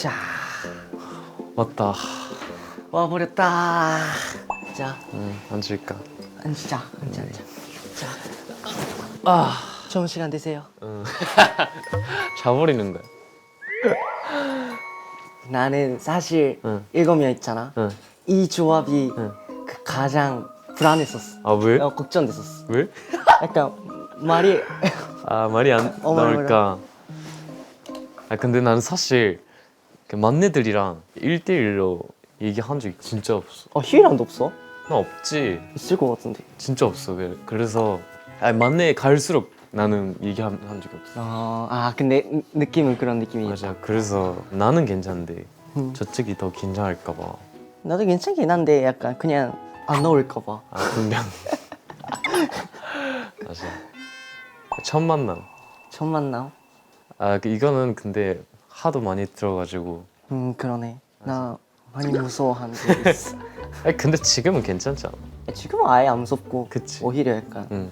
자, 맞다. 와버렸다. 자, 앉을까? 앉자. 자, 아, 좋은 시간 되세요. 자버리는 거야. 나는 사실 응. 7명 있잖아. 응. 이 조합이 응. 그 가장 불안했었어. 아 왜? 걱정됐었어. 왜? 약간 말이 아 말이 안 나올까? 아 근데 나는 사실 그 막내들이랑 1대1로 얘기한 적이 진짜 없어. 희이랑도 없어? 나 없지. 있을 것 같은데. 진짜 없어. 그래서 막내 갈수록 나는 얘기한 적이 없어. 근데 느낌은 그런 느낌이. 맞아. 그래서 나는 괜찮은데 음. 저쪽이 더 긴장할까 봐. 나도 괜찮긴 한데 약간 그냥 안 어울릴까 봐. 아 분명. 맞아. 첫 만남. 첫 만남? 이거는 근데 하도 많이 들어가지고. 그러네. 나 많이 무서워하는 게 있어. 근데 지금은 괜찮지 않아? 지금은 아예 안 무섭고 그치. 오히려 약간 응.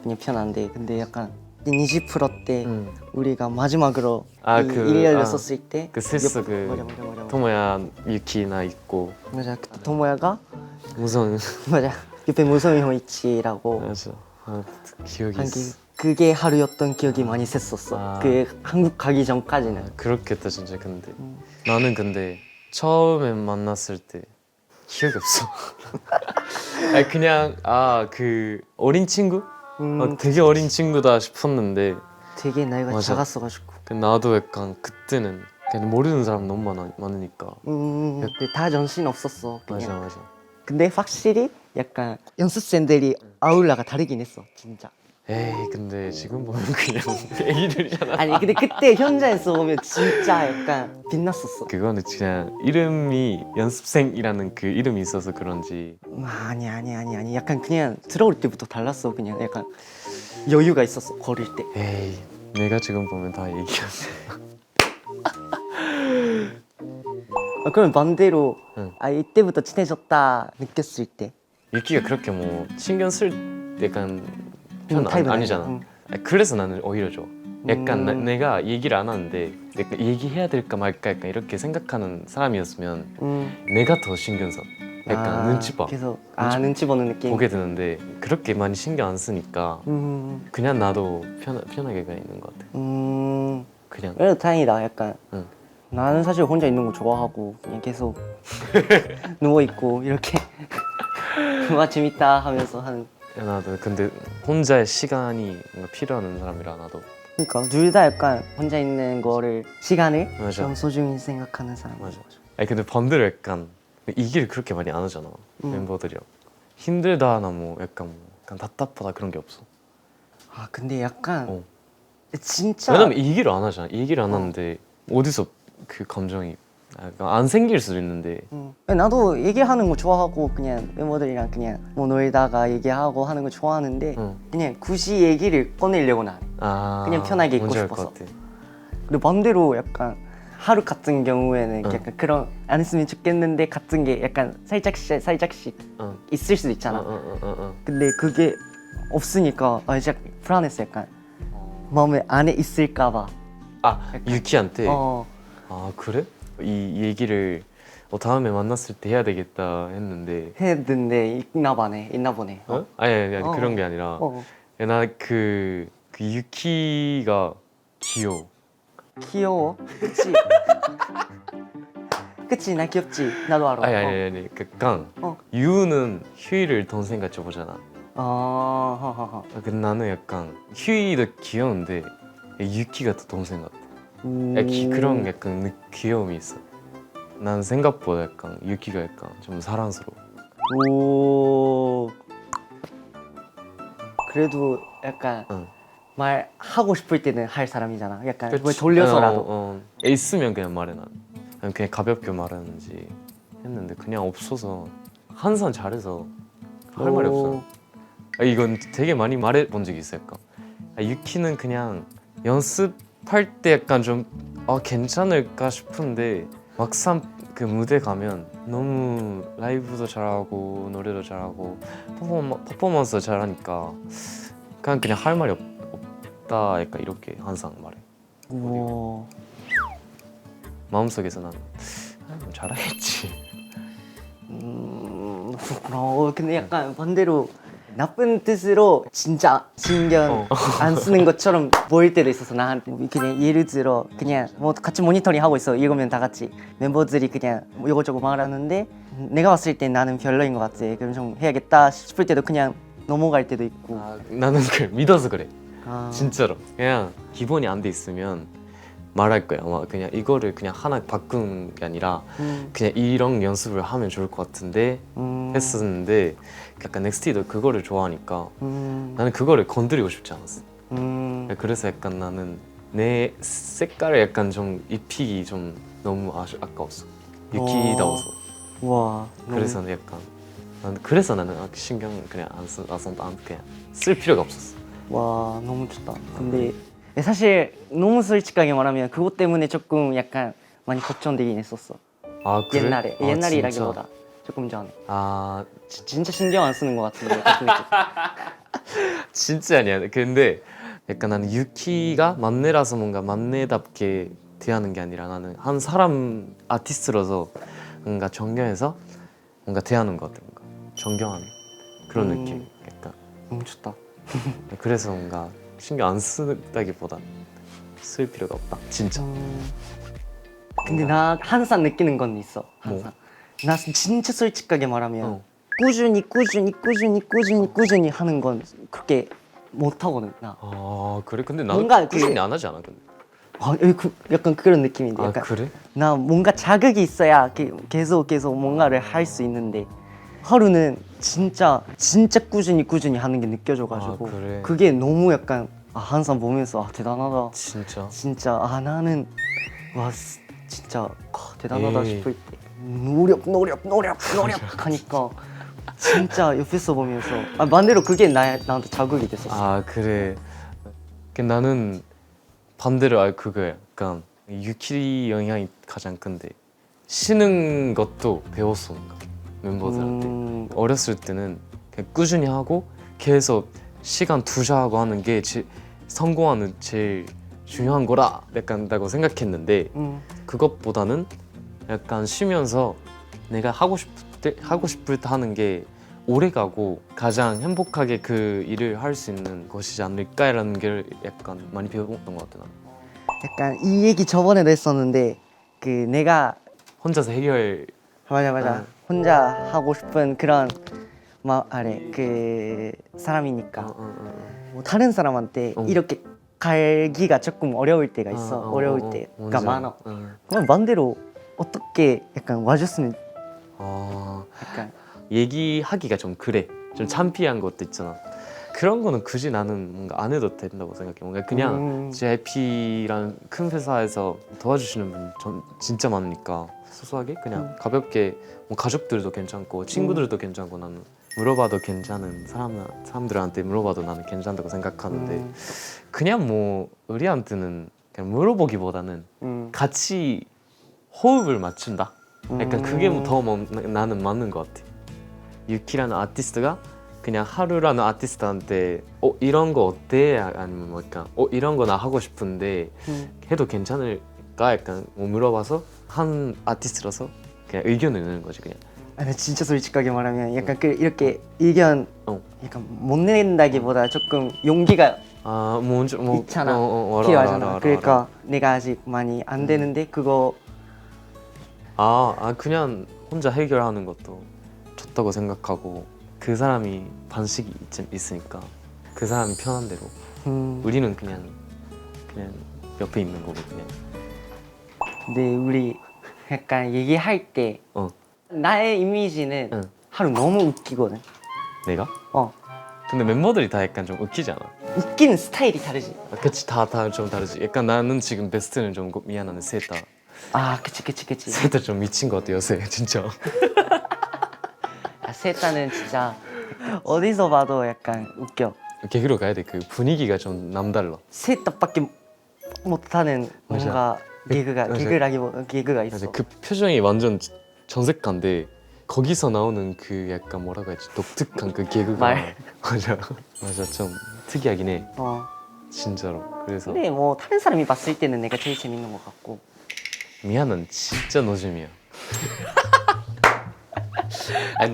그냥 편한데, 근데 약간 니지 프로 때 응. 우리가 마지막으로 그, 일 열렸었을 때 그 셋스 맞아. 토모야 유키나 있고 맞아. 그때 토모야가 무서운. 맞아. 옆에 무서운 형 있지라고 맞아. 기억이 한 게, 있어. 그게 하루였던 기억이 많이 셌었어. 그 한국 가기 전까지는. 그렇겠다 진짜. 근데 나는 근데 처음에 만났을 때 기억이 없어. 그냥 그 어린 친구? 되게 어린 친구다 싶었는데 되게 나이가 맞아. 작았어가지고. 나도 약간 그때는 그냥 모르는 사람 너무 많으니까. 근데 다 정신 없었어 그냥. 맞아. 근데 확실히 약간 연습생들이 아울라가 다르긴 했어 진짜. 에이 근데 지금 보면 그냥 애기들이잖아. 아니 근데 그때 현장에서 보면 진짜 약간 빛났었어. 그거는 그냥 이름이 연습생이라는 그 이름이 있어서 그런지. 아니 약간 그냥 들어올 때부터 달랐어. 그냥 약간 여유가 있었어 걸을 때. 에이 내가 지금 보면 다 얘기였어. 그러면 반대로 응. 이때부터 친해졌다 느꼈을 때. 유키가 그렇게 뭐 신경 쓸 약간 편 타입은 아니잖아. 아니야. 그래서 나는 오히려 좋아. 약간 내가 얘기를 안 하는데 약간 얘기해야 될까 말까 약간 이렇게 생각하는 사람이었으면 내가 더 신경 써. 약간 눈치 봐. 계속 눈치 보는 느낌. 보게 되는데 그렇게 많이 신경 안 쓰니까 그냥 나도 편하게 가 있는 것 같아. 그냥. 그래도 다행이다. 약간 응. 나는 사실 혼자 있는 거 좋아하고 그냥 계속 누워 있고 이렇게 와 재밌다 하면서 하는. 나도 근데 혼자의 시간이 뭔가 필요한 사람이라 나도. 그러니까 둘 다 약간 혼자 있는 거를 시간을 맞아. 좀 소중히 생각하는 사람. 맞아. 근데 반대로 약간 이 길 그렇게 많이 안 하잖아. 멤버들이랑 힘들다 하나 뭐 약간 답답하다 그런 게 없어. 근데 약간 어. 진짜 왜냐면 이 길을 안 하잖아. 이 길을 안 하는데 어디서 그 감정이 안 생길 수도 있는데. 나도 얘기하는 거 좋아하고 그냥 멤버들이랑 그냥 뭐 놀다가 얘기하고 하는 거 좋아하는데 그냥 굳이 얘기를 꺼내려고는 안 해. 그냥 편하게 있고 뭔지 알 싶어서. 것 같아. 근데 반대로 약간 하루 같은 경우에는 약간 그런 안 했으면 좋겠는데 같은 게 약간 살짝씩 있을 수도 있잖아. 근데 그게 없으니까 진짜 불안했어. 약간 마음에 안에 있을까 봐. 유키한테. 어. 그래? 이 얘기를 다음에 만났을 때 해야 되겠다 했는데. 했는데 있나 보네. 아니 그런 게 아니라 나 그 유키가 귀여워. 귀여워. 그치? 그치, 나 귀엽지. 나도 알아. 아니 그니까 유는 휴이를 동생같이 보잖아. 근데 나는 약간 휴이도 귀여운데 유키가 더 동생 같아. 그런 약간 귀여움이 있어. 난 생각보다 약간 유키가 약간 좀 사랑스러워. 오. 그래도 약간 말하고 싶을 때는 할 사람이잖아. 약간 뭐 돌려서라도. 있으면 그냥 말해. 난 그냥 가볍게 말하는지 했는데 그냥 없어서 항상 잘해서 할 말이 없어. 이건 되게 많이 말해 본 적이 있어. 약간 유키는 그냥 연습할 때 약간 좀 괜찮을까 싶은데 막상 그 무대 가면 너무 라이브도 잘하고 노래도 잘하고 퍼포먼스 잘하니까 그냥 할 말이 없다. 약간 이렇게 항상 말해. 우와. 마음속에서 나는 잘하겠지. 그렇구나. 근데 약간 반대로 나쁜 뜻으로 진짜 신경 안 쓰는 것처럼 보일 때도 있어서 나한테 그냥 예를 들어 그냥 뭐 같이 모니터링 하고 있어. 이거면 다 같이 멤버들이 그냥 뭐 이것저것 말하는데 내가 봤을 때 나는 별로인 것 같아. 그럼 좀 해야겠다 싶을 때도 그냥 넘어갈 때도 있고. 나는 그걸 믿어서 그래. 아. 진짜로. 그냥 기본이 안 돼 있으면 말할 거야. 아마 그냥 이거를 그냥 하나 바꾸는 게 아니라 그냥 이런 연습을 하면 좋을 것 같은데 했었는데 약간 넥스티도 그거를 좋아하니까 나는 그거를 건드리고 싶지 않았어. 그래서 약간 나는 내 색깔을 약간 좀 입히기 좀 너무 아까웠어. 유키다워서. 와. 그래서 약간 그래서 나는 신경 그냥 그냥 쓸 필요가 없었어. 와 너무 좋다. 근데 사실 너무 솔직하게 말하면 그것 때문에 조금 약간 많이 걱정되긴 했었어. 아 그래? 옛날에. 아, 옛날이라기보다 조금 전에. 아 진짜 신경 안 쓰는 것 같은데. 진짜 아니야. 근데 약간 나는 유키가 만내라서 뭔가 만내답게 대하는 게 아니라 나는 한 사람 아티스트로서 뭔가 존경해서 뭔가 대하는 것 같아. 뭔가 존경하는 그런 느낌. 약간 너무 좋다. 그래서 뭔가 신경 안 쓰다기보다 쓸 필요가 없다. 진짜. 근데 나 항상 느끼는 건 있어. 항상. 나 진짜 솔직하게 말하면 어. 꾸준히 하는 건 그렇게 못 하거든. 나. 아 그래? 근데 나는 뭔가 꾸준히 안 하지 않아 근데. 약간 그런 느낌인데. 아 약간 그래? 나 뭔가 자극이 있어야 계속 뭔가를 할 수 있는데 하루는 진짜 꾸준히 하는 게 느껴져가지고 아, 그래? 그게 너무 약간 항상 보면서 대단하다. 진짜. 진짜 나는 진짜 대단하다 에이. 싶을 때 노력 하니까 진짜 옆에서 보면서 반대로 그게 나한테 자극이 됐었어. 아 그래. 나는 반대로 그거야. 약간 유키 영향이 가장 큰데 쉬는 것도 배웠어 뭔가 멤버들한테. 어렸을 때는 그냥 꾸준히 하고 계속 시간 투자하고 하는 게 성공하는 제일 중요한 거라 약간다고 생각했는데 그것보다는 약간 쉬면서 내가 하고 싶을 때 하는 게 오래가고 가장 행복하게 그 일을 할 수 있는 것이지 않을까라는 게 약간 많이 배웠던 것 같아. 나는. 약간 이 얘기 저번에도 했었는데 그 내가 혼자서 해결. 맞아 혼자 하고 싶은 그런 그 사람이니까 뭐 다른 사람한테 이렇게 갈기가 조금 어려울 때가 있어. 어려울 때가 많아. 그럼 반대로 어떻게 약간 와줬으면 약간 얘기하기가 좀 그래. 좀 창피한 것도 있잖아. 그런 거는 굳이 나는 뭔가 안 해도 된다고 생각해. 뭔가 그냥 JYP라는 큰 회사에서 도와주시는 분 진짜 많으니까 소소하게 그냥 가볍게 뭐 가족들도 괜찮고 친구들도 괜찮고 나는 물어봐도 괜찮은 사람들한테 물어봐도 나는 괜찮다고 생각하는데 그냥 뭐 우리한테는 그냥 물어보기보다는 같이 호흡을 맞춘다. 약간 그게 더 나는 맞는 것 같아. 유키라는 아티스트가 그냥 하루라는 아티스트한테 이런 거 어때? 아니면 뭐 약간 이런 거 나 하고 싶은데 해도 괜찮을까? 약간 뭐 물어봐서 한 아티스트라서 그냥 의견을 내는 거지 그냥. 근데 진짜 솔직하게 말하면 약간 이렇게 의견 약간 못 낸다기보다 조금 용기가 먼저 있잖아. 알아, 필요하잖아. 알아. 그러니까 내가 아직 많이 안 되는데 그거 그냥 혼자 해결하는 것도 좋다고 생각하고 그 사람이 반식이 있으니까 그 사람이 편한 대로 우리는 그냥 옆에 있는 거고 그냥. 근데 우리 약간 얘기할 때 나의 이미지는 하루 너무 웃기거든. 내가? 어 근데 멤버들이 다 약간 좀 웃기지 않아? 웃기는 스타일이 다르지. 그치 다 좀 다르지. 약간 나는 지금 베스트는 좀 미안한데 셋 다. 그치. 셋 다 좀 미친 것 같아 요새 진짜. 세타는 진짜 어디서 봐도 약간 웃겨. 개그로 가야 돼. 그 분위기가 좀 남달라. 세타밖에 못하는 뭔가 개그가 있어. 맞아. 그 표정이 완전 정색한데 거기서 나오는 그 약간 뭐라고 해야지 독특한 그 개그가 맞아 좀 특이하긴 해. 진짜로. 그래서 근데 뭐 다른 사람이 봤을 때는 내가 제일 재밌는 것 같고. 미안은 진짜 노잼이야. 아니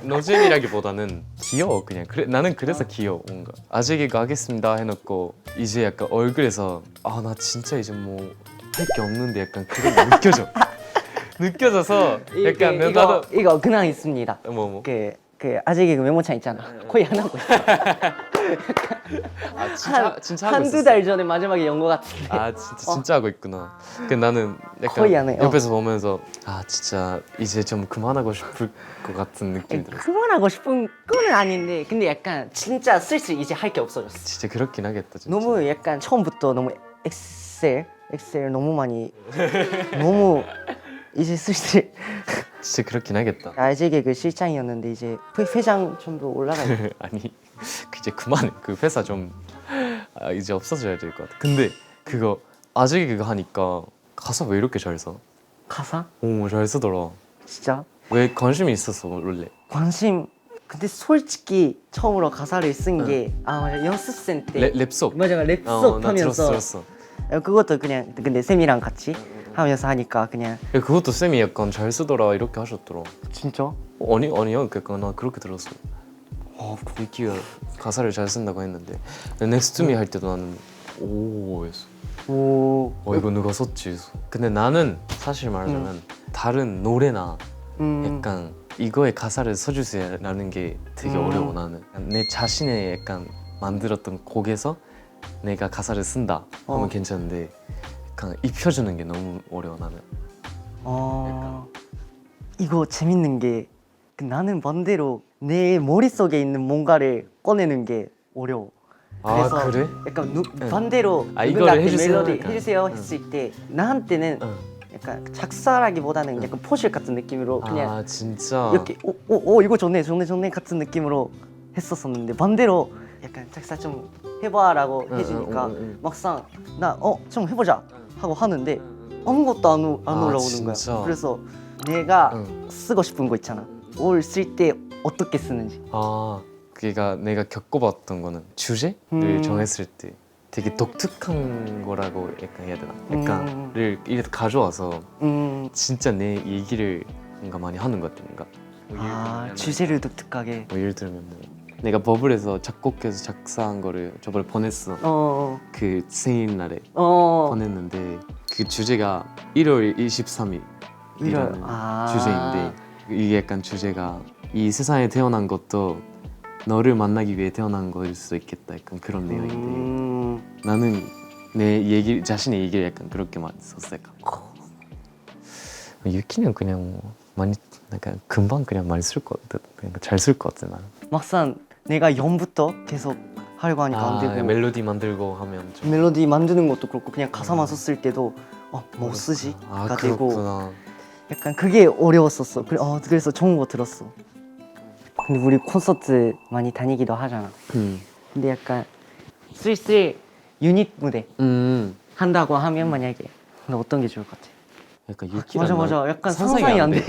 노잼이라기보다는 귀여워 그냥. 그래 나는 그래서 귀여워 뭔가. 아재 개그 하겠습니다 해놓고 이제 약간 얼굴에서 아 나 진짜 이제 뭐 할 게 없는데 약간 그런 게 느껴져. 느껴져서 약간 나도 이거 근황 있습니다. 뭐. 그 아재 개그 메모창 있잖아. 거의 안 하고 있어. 아 진짜 하고 한두 있었어. 달 전에 마지막에 연 거 같은데. 아 진짜 하고 있구나. 그 나는 약간 거의 안 해. 옆에서 보면서 아 진짜 이제 좀 그만하고 싶을 것 같은 느낌이 들었어. 그만하고 싶은 건 아닌데 근데 약간 진짜 슬슬 이제 할 게 없어졌어. 진짜 그렇긴 하겠다 진짜. 너무 약간 처음부터 너무 엑셀 너무 많이 너무 이제 슬슬 진짜 그렇긴 하겠다. 아재 개그 실장이었는데 이제 회장 정도 올라가 있어. 아니 이제 그만해. 그 회사 좀 이제 없어져야 될 것 같아. 근데 그거 아재 그거 하니까 가사 왜 이렇게 잘 써? 가사? 잘 쓰더라. 진짜? 왜 관심이 있었어 원래? 관심. 근데 솔직히 처음으로 가사를 쓴 게 맞아 연습생 때 랩속. 맞아 랩속 나 하면서 들었어. 그것도 그냥 근데 쌤이랑 같이 하면서 하니까 그냥 야, 그것도 쌤이 약간 잘 쓰더라 이렇게 하셨더라. 진짜? 아니요 그러니까 나 그렇게 들었어. 위키가 가사를 잘 쓴다고 했는데 넥스트 투미 할 때도 나는 오 했어. 오 이거 누가 썼지? 근데 나는 사실 말하자면 다른 노래나 약간 이거에 가사를 써주세요라는 게 되게 어려워. 나는 내 자신의 약간 만들었던 곡에서 내가 가사를 쓴다 하면 괜찮은데 약간 입혀주는 게 너무 어려워 나는. 이거 재밌는 게 나는 반대로 내 머릿속에 있는 뭔가를 꺼내는 게 어려워. 그래서 그래? 약간 반대로 이거를 누군가한테 해주세요? 멜로디 약간. 해주세요 했을 때 나한테는 약간 작사라기보다는 약간 포실 같은 느낌으로 그냥 진짜 이렇게 오 이거 좋네 같은 느낌으로 했었었는데 반대로 약간 작사 좀 해봐라고 해주니까 막상 나 좀 해보자 하고 하는데 아무것도 안 올라오는 거야. 진짜? 그래서 내가 쓰고 싶은 거 있잖아. 올 쓸 때 어떻게 쓰는지. 그러니까 내가 겪어봤던 거는 주제를 정했을 때 되게 독특한 거라고 약간 해야 되나? 약간를 이렇게 가져와서 진짜 내 얘기를 뭔가 많이 하는 것 같아. 뭔가 주제를 독특하게. 뭐 예를 들면 내가 버블에서 작곡해서 작사한 거를 저번에 보냈어. 그 생일날에 보냈는데 그 주제가 1월 23일이라는 주제인데 이게 약간 주제가 이 세상에 태어난 것도 너를 만나기 위해 태어난 거일 수도 있겠다. 약간 그런 내용인데 나는 내 자신의 얘기를 약간 그렇게 많이 썼어. 약간. 유키는 그냥 많이 약간 금방 그냥 많이 쓸 것 같아. 그냥 잘 쓸 것 같아 나는. 막상 내가 연부터 계속 하려고 하니까 안 되고 멜로디 만들고 하면 좀. 멜로디 만드는 것도 그렇고 그냥 가사만 썼을 때도 뭐 쓰지? 가 되고 그렇구나. 약간 그게 어려웠었어. 그래서 좋은 거 들었어. 근데 우리 콘서트 많이 다니기도 하잖아. 근데 약간 슬슬 유닛 무대 한다고 하면 만약에 근데 어떤 게 좋을 것 같아? 약간 유키랑 맞아 약간 상상이 안 돼.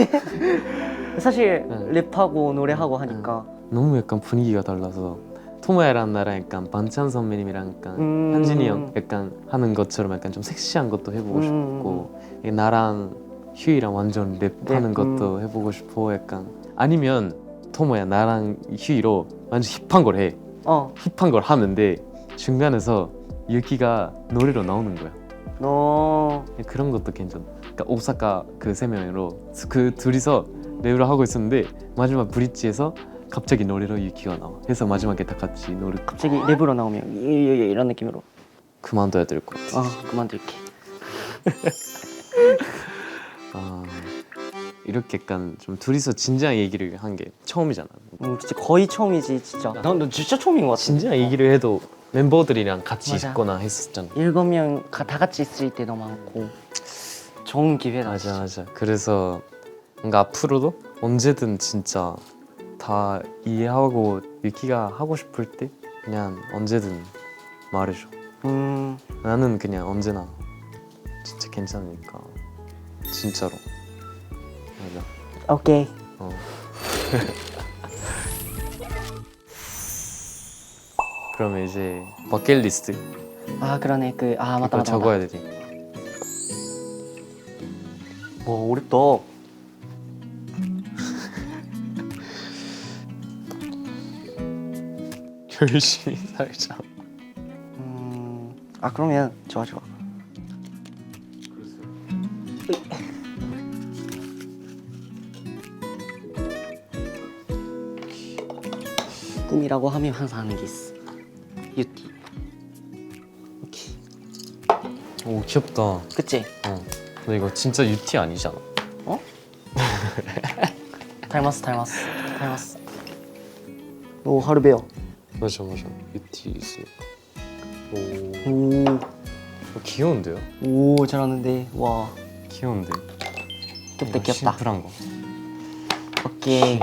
사실 랩하고 노래하고 하니까 너무 약간 분위기가 달라서 토모야랑 나랑 약간 반찬 선배님이랑 약간 현진이 형 약간 하는 것처럼 약간 좀 섹시한 것도 해보고 싶고 나랑 휴이랑 완전 랩하는 것도 해보고 싶어. 약간 아니면 토모야 나랑 휴이로 완전 힙한 걸 해. 힙한 걸 하는데 중간에서 유키가 노래로 나오는 거야. 그런 것도 괜찮아. 그러니까 오사카 그 세 명으로 그 둘이서 랩을 하고 있었는데 마지막 브릿지에서 갑자기 노래로 유키가 나와. 그래서 마지막에 다 같이 노래. 갑자기 랩으로 나오면 이런 느낌으로 그만둬야 될 것 같아. 그만둘게. 이렇게 약간 좀 둘이서 진지한 얘기를 한 게 처음이잖아. 진짜 거의 처음이지 진짜. 너 진짜 처음인 것 같아. 진지한 얘기를 해도 멤버들이랑 같이 맞아. 있거나 했었잖아. 7명 다 같이 있을 때도 많고 좋은 기회다. 맞아. 그래서 뭔가 앞으로도 언제든 진짜 다 이해하고 유키가 하고 싶을 때 그냥 언제든 말해줘. 나는 그냥 언제나 진짜 괜찮으니까 진짜로. 맞아. 오케이. 그러면 이제 버킷리스트 그러네. 맞다. 적어야 되지. 어렵다. 열심히 살자. 아 그러면 좋아. 꿈이라고 하면 항상 하는 게 있어. 유티. 오케이. 오 귀엽다. 그치? 근데 이거 진짜 유티 아니잖아. 어? 닮았어. 오 하르베요. 맞아. 유티 있으니까. 오. 귀여운데요? 오 잘하는데. 와 귀여운데. 귀엽다. 심플한 거. 오케이.